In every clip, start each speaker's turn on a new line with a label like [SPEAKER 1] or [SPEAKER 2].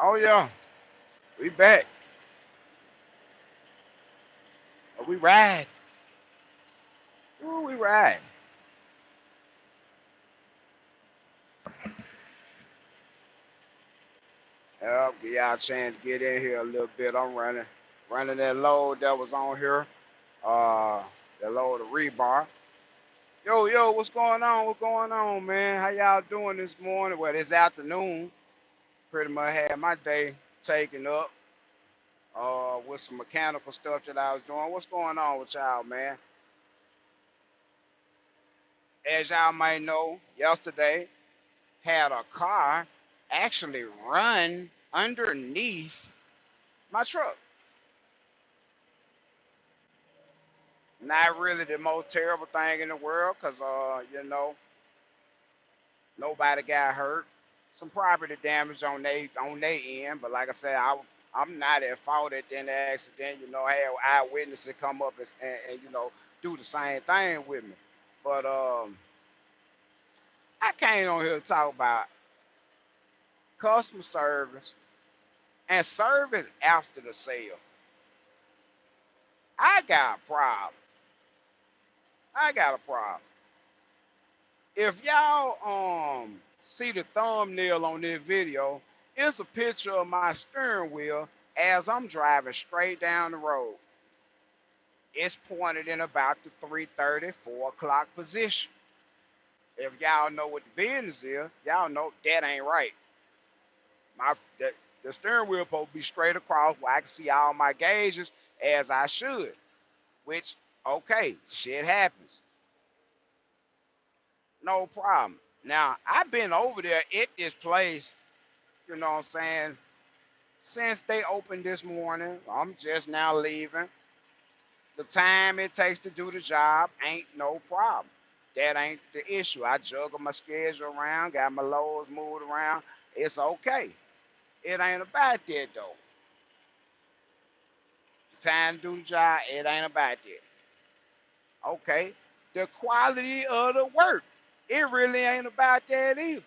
[SPEAKER 1] Oh yeah, we back. We ride. Ooh, we ride. Give y'all a chance to get in here a little bit. I'm running that load that was on here. Uh, that load of rebar. Yo, what's going on? What's going on, man? How y'all doing this morning? Well, this afternoon. Pretty much had my day taken up. With some mechanical stuff that I was doing. What's going on with y'all, man? As y'all might know, yesterday had a car actually run underneath my truck. Not really the most terrible thing in the world, cause nobody got hurt. Some property damage on they end, but like I said, I'm not at fault at the end of the accident. I had eyewitnesses come up and do the same thing with me. But I came on here to talk about customer service and service after the sale. I got a problem. I got a problem. If y'all see the thumbnail on this video, it's a picture of my steering wheel as I'm driving straight down the road. It's pointed in about the 3:30, 4 o'clock position. If y'all know what the business is, y'all know that ain't right. My the steering wheel supposed to be straight across where I can see all my gauges as I should. Which, okay, shit happens. No problem. Now, I've been over there at this place, you know what I'm saying, since they opened this morning. I'm just now leaving. The time it takes to do the job ain't no problem. That ain't the issue. I juggle my schedule around, got my loads moved around. It's okay. It ain't about that though. The time to do the job, it ain't about that. Okay. The quality of the work, it really ain't about that either.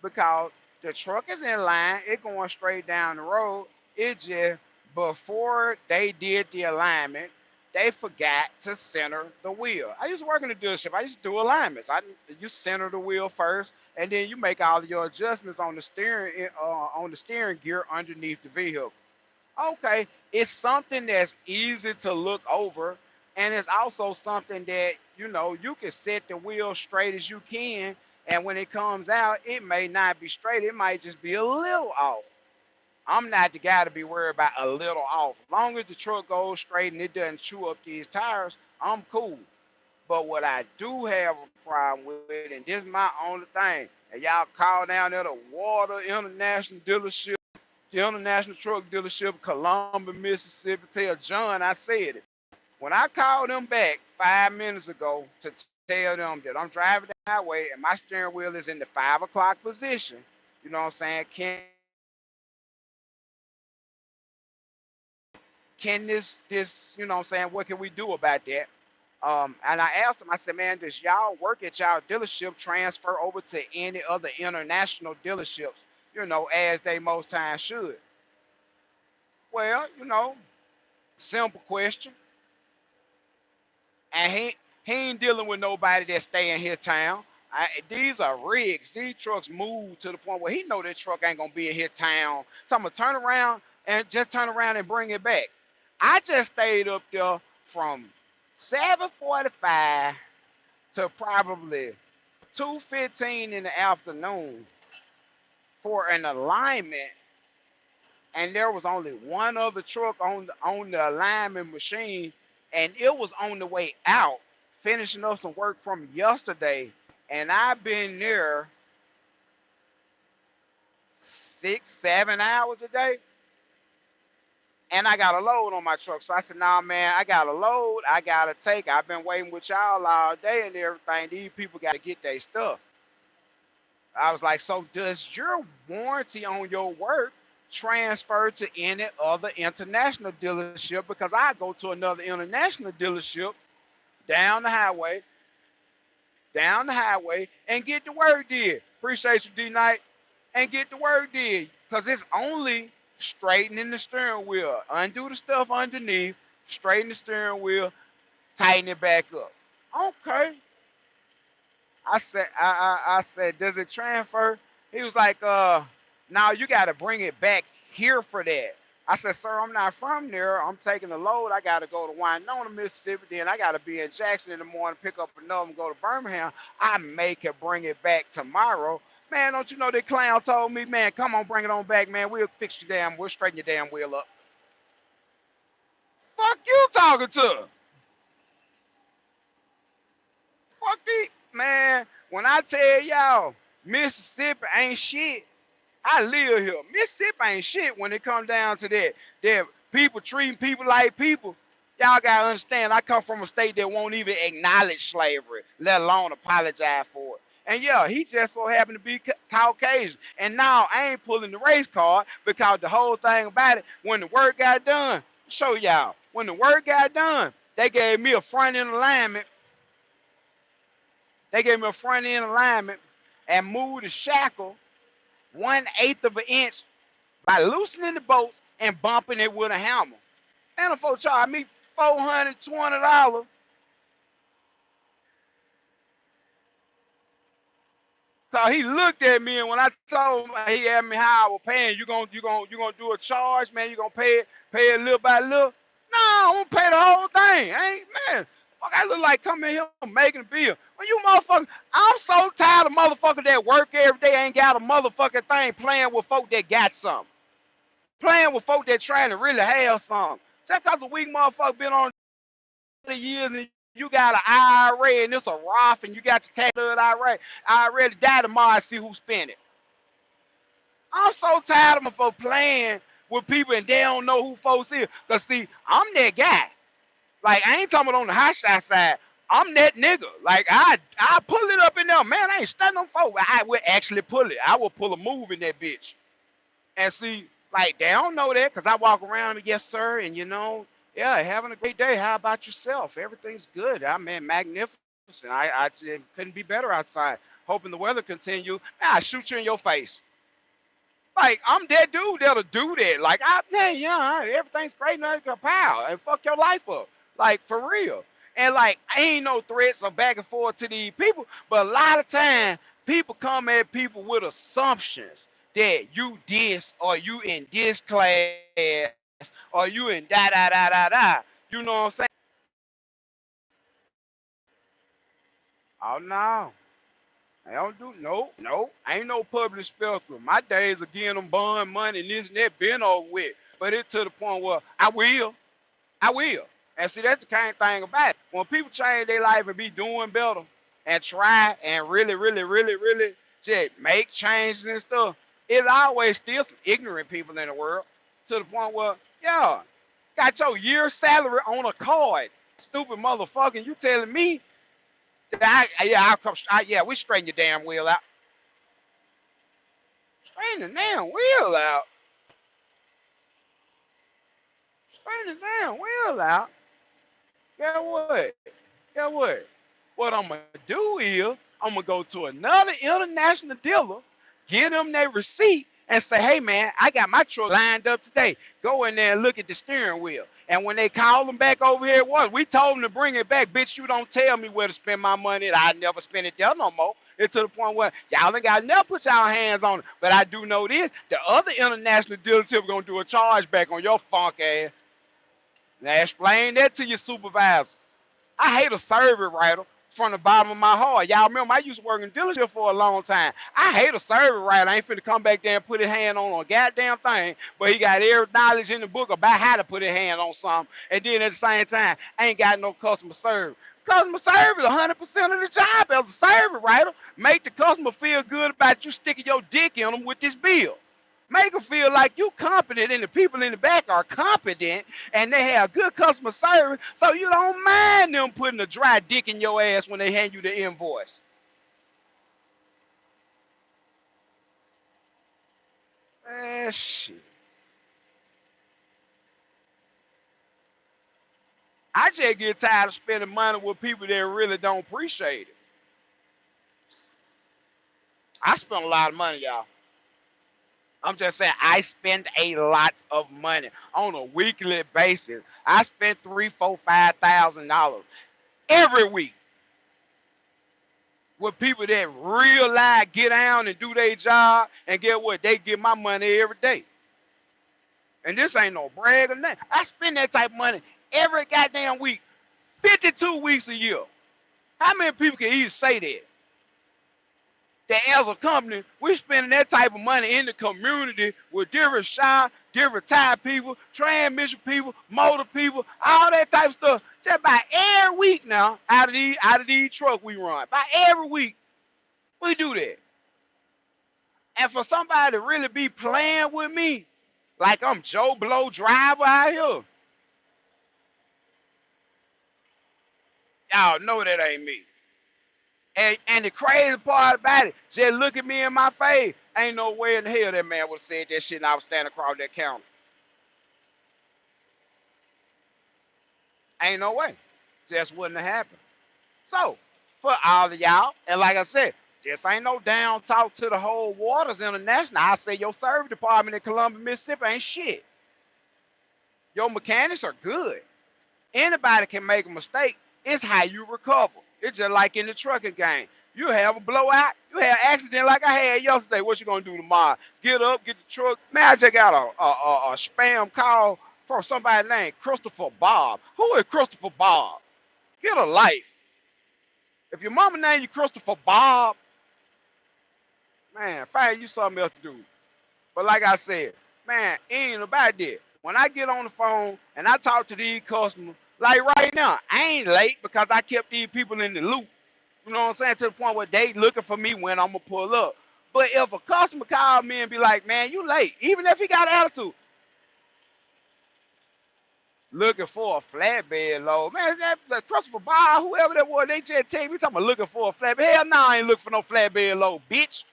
[SPEAKER 1] Because the truck is in line, it going straight down the road. It just before they did the alignment, they forgot to center the wheel. I used to work in the dealership. I used to do alignments. You center the wheel first, and then you make all of your adjustments on the steering gear underneath the vehicle. Okay, it's something that's easy to look over, and it's also something that you can set the wheel straight as you can, and when it comes out, it may not be straight, it might just be a little off. I'm not the guy to be worried about a little off. As long as the truck goes straight and it doesn't chew up these tires, I'm cool. But what I do have a problem with, and this is my only thing, and y'all call down there the Water International Dealership, the International Truck Dealership, Columbus, Mississippi. Tell John I said it. When I called them back 5 minutes ago to tell them that I'm driving the highway and my steering wheel is in the 5 o'clock position, you know what I'm saying? Can this you know what I'm saying? What can we do about that? And I asked him, I said, man, does y'all work at y'all dealership transfer over to any other international dealerships, as they most times should? Well, simple question. And he ain't dealing with nobody that stay in his town. These are rigs. These trucks move to the point where he know that truck ain't gonna be in his town. So I'm gonna turn around and bring it back. I just stayed up there from 7:45 to probably 2:15 in the afternoon for an alignment, and there was only one other truck on the alignment machine, and it was on the way out, finishing up some work from yesterday. And I've been there 6, 7 hours a day, and I got a load on my truck. So I said, "Nah, man, I got a load. I gotta take. I've been waiting with y'all all day and everything. These people got to get their stuff." I was like, "So does your warranty on your work transfer to any other international dealership? Because I go to another international dealership down the highway, and get the work did. Appreciate you, D Night, and get the work did. Because it's only straightening the steering wheel. Undo the stuff underneath, straighten the steering wheel, tighten it back up. Okay. I said, does it transfer? He was like, now you gotta bring it back here for that. I said, sir, I'm not from there. I'm taking the load. I gotta go to Winona, Mississippi. Then I gotta be in Jackson in the morning, pick up another and go to Birmingham. I may can bring it back tomorrow. Man, don't you know that clown told me, man, come on, bring it on back, man. We'll straighten your damn wheel up. Fuck you talking to? Fuck you, man. When I tell y'all, Mississippi ain't shit. I live here. Mississippi ain't shit when it comes down to that. That people treating people like people. Y'all gotta understand. I come from a state that won't even acknowledge slavery, let alone apologize for it. And yeah, he just so happened to be Caucasian. And now I ain't pulling the race card because the whole thing about it, when the work got done, show y'all. When the work got done, they gave me a front end alignment. They gave me a front end alignment and moved the shackle 1/8 of an inch by loosening the bolts and bumping it with a hammer. And the folks charged me $420. So he looked at me, and when I told him, he asked me how I was paying. You gonna do a charge, man? You gonna pay it little by little? No, I'm gonna pay the whole thing. I ain't, man. Fuck, I look like coming here making a bill. When you motherfucker, I'm so tired of motherfuckers that work every day ain't got a motherfucking thing playing with folk that got something. Playing with folk that trying to really have something. Just cause a weak motherfucker been on years and you got an IRA and it's a Roth and you got your tax IRA. I already died tomorrow. I see who spent it. I'm so tired of my folks playing with people and they don't know who folks is. Cause see, I'm that guy. Like I ain't talking about on the hot shot side. I'm that nigga. Like I pull it up in there, man. I ain't studying on folks. I would actually pull it. I will pull a move in that bitch. And see, like they don't know that because I walk around and yes, sir, and yeah, having a great day. How about yourself? Everything's good. I mean, magnificent. I it couldn't be better outside. Hoping the weather continue. Man, I shoot you in your face. Like I'm that dude that'll do that. Like everything's great, nothing can pow and fuck your life up. Like for real. And like ain't no threats or back and forth to these people, but a lot of time people come at people with assumptions that you this or you in this class or you in da da da da da. You know what I'm saying? Oh no. I don't do no. I ain't no public spectacle. My days of getting them bond money and this and that been over with. But it's to the point where I will. I will. And see that's the kind of thing about it. When people change their life and be doing better and try and really, really, really, really just make changes and stuff, it's always still some ignorant people in the world. To the point where, yeah, got your year's salary on a card. Stupid motherfucker. You telling me I'll come. Yeah, we straighten your damn wheel out. Straighten the damn wheel out. Straighten the damn wheel out. Get what? Get what? What I'm gonna do is I'm gonna go to another international dealer, get them their receipt, and say, "Hey man, I got my truck lined up today. Go in there and look at the steering wheel." And when they call them back over here, we told them to bring it back. Bitch, you don't tell me where to spend my money. I never spend it there no more. It's to the point where y'all ain't got never put y'all hands on it. But I do know this: the other international dealership gonna do a charge back on your funk ass. Now explain that to your supervisor. I hate a service writer from the bottom of my heart. Y'all remember I used to work in dealership for a long time. I hate a service writer. I ain't finna come back there and put his hand on a goddamn thing, but he got every knowledge in the book about how to put his hand on something. And then at the same time, I ain't got no customer service. Customer service is 100% of the job as a service writer. Make the customer feel good about you sticking your dick in them with this bill. Make them feel like you competent and the people in the back are competent and they have good customer service, so you don't mind them putting a dry dick in your ass when they hand you the invoice. Shit. I just get tired of spending money with people that really don't appreciate it. I spend a lot of money, y'all. I'm just saying I spend a lot of money on a weekly basis. I spend $3, 4, $5,000 every week with people that real life get down and do their job, and get what? They get my money every day. And this ain't no brag or nothing. I spend that type of money every goddamn week, 52 weeks a year. How many people can even say that? That as a company, we're spending that type of money in the community with different shop, different tire people, transmission people, motor people, all that type of stuff. Just about every week now, out of these trucks we run. By every week, we do that. And for somebody to really be playing with me, like I'm Joe Blow driver out here, y'all know that ain't me. And the crazy part about it, just look at me in my face. Ain't no way in hell that man would have said that shit and I was standing across that counter. Ain't no way. Just wouldn't have happened. So, for all of y'all, and like I said, this ain't no down talk to the whole Waters International. I say your service department in Columbia, Mississippi ain't shit. Your mechanics are good. Anybody can make a mistake. It's how you recover. It's just like in the trucking game. You have a blowout, you have an accident like I had yesterday. What you gonna do tomorrow? Get up, get the truck. Man, I just got a spam call from somebody named Christopher Bob. Who is Christopher Bob? Get a life. If your mama named you Christopher Bob, man, find you something else to do. But like I said, man, it ain't about that. When I get on the phone and I talk to these customers, like right now, I ain't late because I kept these people in the loop. You know what I'm saying? To the point where they looking for me when I'm gonna pull up. But if a customer call me and be like, man, you late, even if he got attitude, looking for a flatbed load. Man, that Christopher Bob, whoever that was, they just tell me talking about looking for a flatbed. Hell no, I ain't looking for no flatbed load, bitch.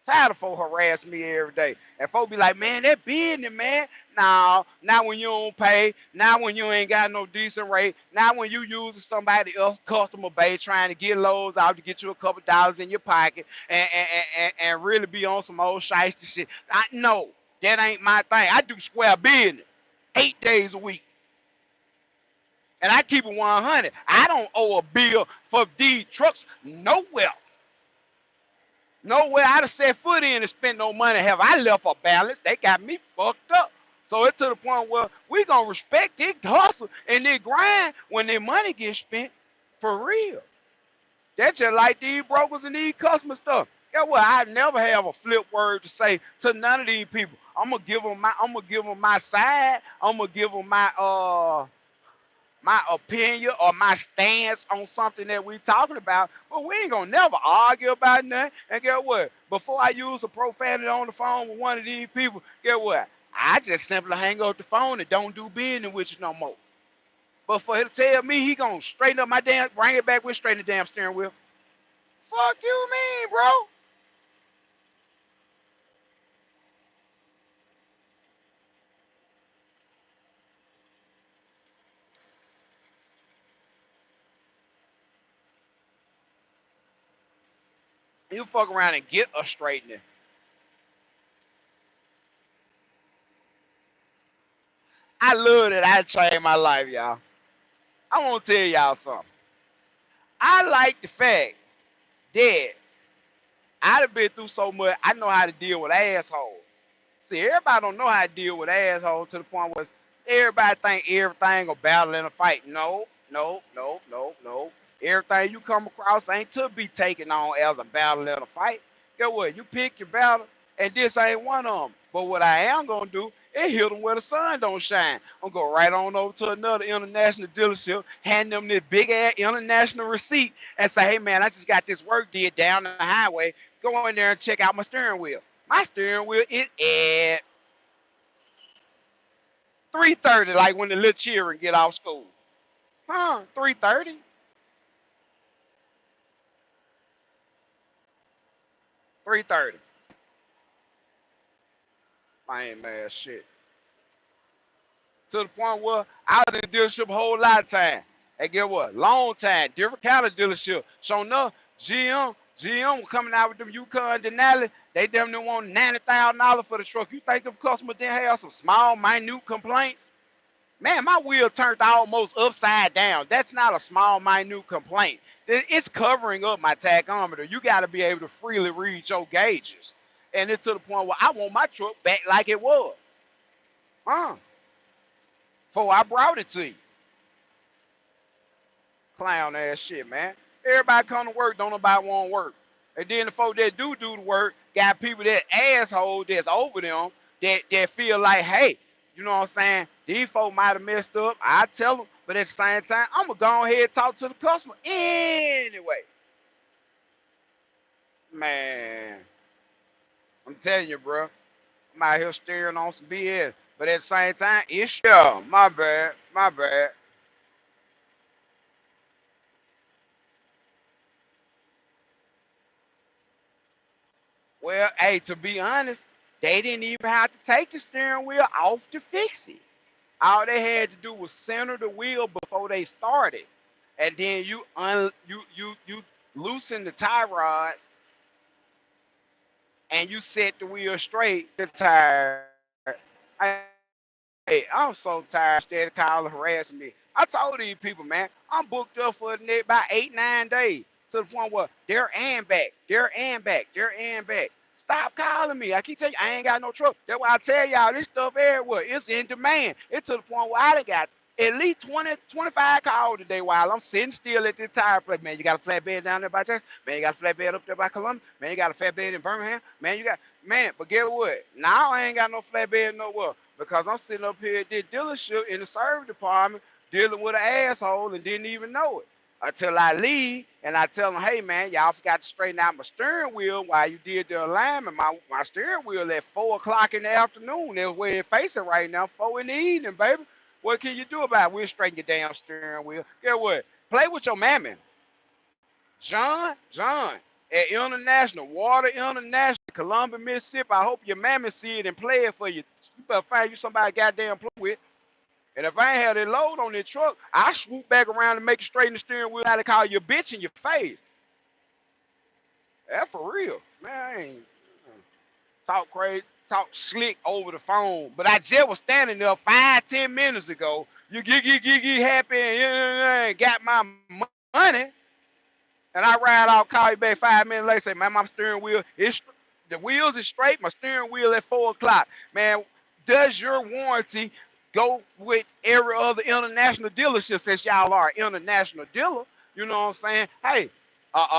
[SPEAKER 1] Tired of folks harass me every day. And folks be like, man, that business, man. Now, not when you don't pay, not when you ain't got no decent rate, not when you using somebody else customer base trying to get loads out to get you a couple dollars in your pocket and really be on some old shiesty shit. No, that ain't my thing. I do square business 8 days a week. And I keep it 100. I don't owe a bill for these trucks nowhere. Nowhere I'd have set foot in and spent no money have I left a balance. They got me fucked up. So it's to the point where we gonna respect this hustle and this grind when their money gets spent for real. That's just like these brokers and these customer stuff. Guess what? I never have a flip word to say to none of these people. I'm gonna give them my side. I'm gonna give them my opinion or my stance on something that we talking about, but we ain't gonna never argue about nothing. And get what? Before I use a profanity on the phone with one of these people, get what? I just simply hang up the phone and don't do business with you no more. But for him to tell me he gonna straighten up my damn, bring it back with straighten the damn steering wheel. Fuck you mean, bro? You fuck around and get a straightening. I love that I changed my life, y'all. I want to tell y'all something. I like the fact that I done been through so much. I know how to deal with assholes. See, everybody don't know how to deal with assholes to the point where everybody think everything a battle and a fight. No, no, no, no, no. Everything you come across ain't to be taken on as a battle and a fight. Get what? You pick your battle, and this ain't one of them. But what I am gonna do is hit them where the sun don't shine. I'm gonna go right on over to another international dealership, hand them this big ass international receipt, and say, "Hey man, I just got this work did down the highway. Go in there and check out my steering wheel. My steering wheel is at 3:30, like when the little children get off school. Huh? 3:30? 3:30. I ain't mad shit. To the point where I was in the dealership a whole lot of time. And get what? Long time, different kind of dealership. So enough, GM, GM was coming out with them Yukon Denali. They them want $90,000 for the truck. You think them customers didn't have some small, minute complaints? Man, my wheel turned almost upside down. That's not a small, minute complaint. It's covering up my tachometer. You got to be able to freely read your gauges. And it's to the point where I want my truck back like it was. Before I brought it to you. Clown ass shit, man. Everybody come to work, don't nobody want to work. And then the folks that do the work got people that asshole that's over them that feel like, hey, you know what I'm saying? These folks might have messed up. I tell them, but at the same time, I'm going to go ahead and talk to the customer anyway. Man, I'm telling you, bro. I'm out here staring on some BS. But at the same time, it's yeah, my bad, my bad. Well, hey, to be honest, they didn't even have to take the steering wheel off to fix it. All they had to do was center the wheel before they started, and then you loosen the tie rods and you set the wheel straight. The tire. Hey, I'm so tired. Instead of calling harassing me, I told these people, man, I'm booked up for the next about 8, 9 days to the point where there and back, there and back, there and back. Stop calling me. I keep telling you, I ain't got no truck. That's why I tell y'all this stuff everywhere. It's in demand. It's to the point where I done got at least 20, 25 calls today while I'm sitting still at this tire place. Man, you got a flatbed down there by Jackson? Man, you got a flatbed up there by Columbia? Man, you got a flatbed in Birmingham? Man, you got, man, but guess what? Now I ain't got no flatbed nowhere because I'm sitting up here at this dealership in the service department dealing with an asshole and didn't even know it until I leave and I tell them, hey man, y'all forgot to straighten out my steering wheel while you did the alignment. My steering wheel at 4 o'clock in the afternoon. That's where it's facing right now, 4 in the evening, baby. What can you do about it? We'll straighten your damn steering wheel. Get what? Play with your mammy. John, at International, Water International, Columbia, Mississippi. I hope your mammy see it and play it for you. You better find you somebody goddamn play with. And if I ain't had that load on that truck, I swoop back around and make it straighten the steering wheel out of call you a bitch in your face. That's for real. Man, I ain't talk crazy, talk slick over the phone. But I just was standing there 5, 10 minutes ago. You get happy and got my money. And I ride out, call you back 5 minutes later, say, man, my steering wheel is the wheels is straight, my steering wheel at 4 o'clock. Man, does your warranty go with every other international dealership since y'all are an international dealer? You know what I'm saying? Hey,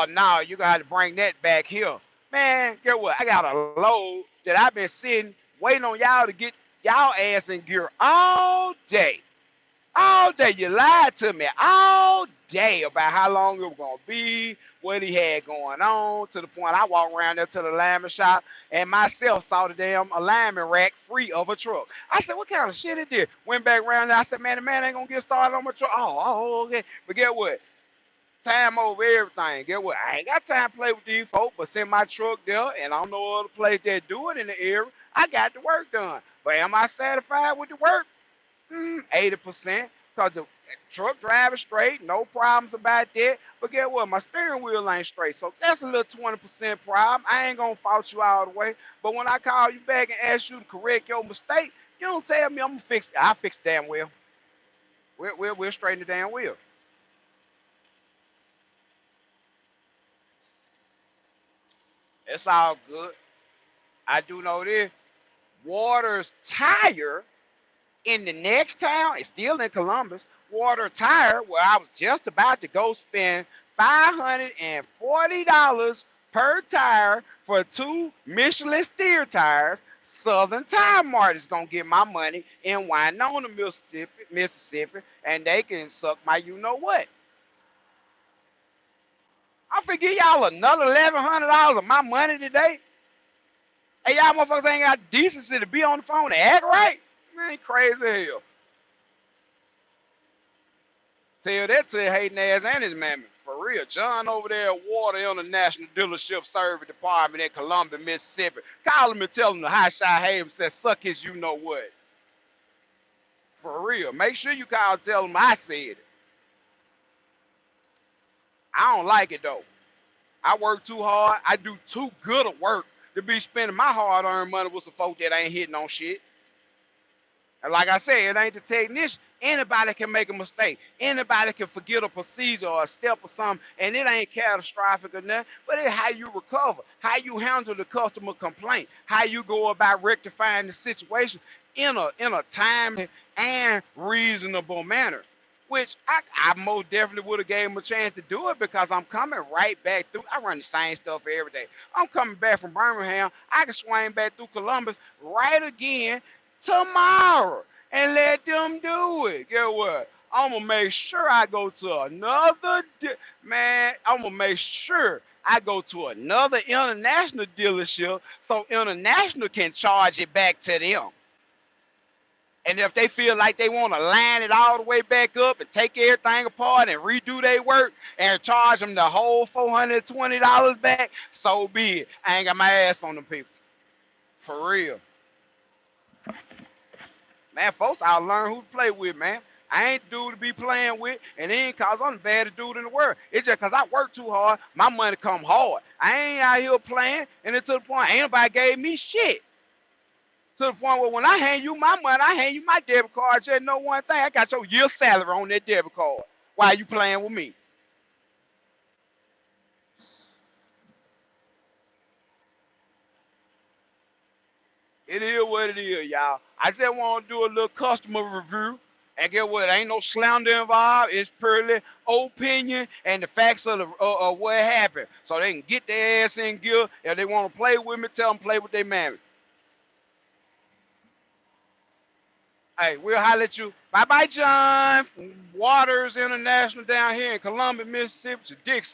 [SPEAKER 1] now you got to bring that back here. Man, get what? I got a load that I've been sitting waiting on y'all to get y'all ass in gear all day. All day you lied to me all day about how long it was gonna be, what he had going on, to the point I walked around there to the alignment shop and myself saw the damn alignment rack free of a truck. I said, what kind of shit it did? Went back around there, I said, man, the man ain't gonna get started on my truck. Okay. But get what? Time over everything. Get what? I ain't got time to play with these folks, but send my truck there and I don't know other place that do it in the area. I got the work done. But am I satisfied with the work? 80%, because the truck driving straight, no problems about that. But guess what? My steering wheel ain't straight. So that's a little 20% problem. I ain't going to fault you all the way. But when I call you back and ask you to correct your mistake, you don't tell me I'm going to fix it. I'll fix the damn wheel. We'll straighten the damn wheel. It's all good. I do know this. Waters Tire in the next town, it's still in Columbus, Water Tire, where I was just about to go spend $540 per tire for 2 Michelin steer tires. Southern Tire Mart is gonna get my money in Winona, Mississippi, and they can suck my you know what. I forget y'all another $1,100 of my money today. Hey, y'all motherfuckers ain't got decency to be on the phone and act right. Man, crazy as hell. Tell that to hating ass and his mammy. For real. John over there at Water International Dealership Service Department in Columbia, Mississippi. Call him and tell him the high shot Hayden said, suck his you know what. For real. Make sure you call and tell him I said it. I don't like it though. I work too hard. I do too good of work to be spending my hard-earned money with some folk that ain't hitting on shit. And like I said, it ain't the technician. Anybody can make a mistake. Anybody can forget a procedure or a step or something, and it ain't catastrophic or nothing. But it's how you recover, how you handle the customer complaint, how you go about rectifying the situation in a timely and reasonable manner. Which I most definitely would have gave him a chance to do it because I'm coming right back through. I run the same stuff every day. I'm coming back from Birmingham. I can swing back through Columbus right again tomorrow and let them do it. Get what? I'm gonna make sure I go to another man. I'm gonna make sure I go to another international dealership so international can charge it back to them. And if they feel like they want to line it all the way back up and take everything apart and redo their work and charge them the whole $420 back, so be it. I ain't got my ass on them people. For real. Man, folks, I'll learn who to play with, man. I ain't the dude to be playing with, and it ain't cause I'm the baddest dude in the world. It's just cause I work too hard, my money come hard. I ain't out here playing, and it's to the point ain't nobody gave me shit. To the point where when I hand you my money, I hand you my debit card. Just know one thing, I got your year salary on that debit card. Why you playing with me? It is what it is, y'all. I just want to do a little customer review. And get what? Ain't no slander involved. It's purely opinion and the facts of what happened. So they can get their ass in gear. If they want to play with me, tell them play with their mammy. Hey, we'll holler at you. Bye bye, John. Waters International down here in Columbia, Mississippi. Dixie.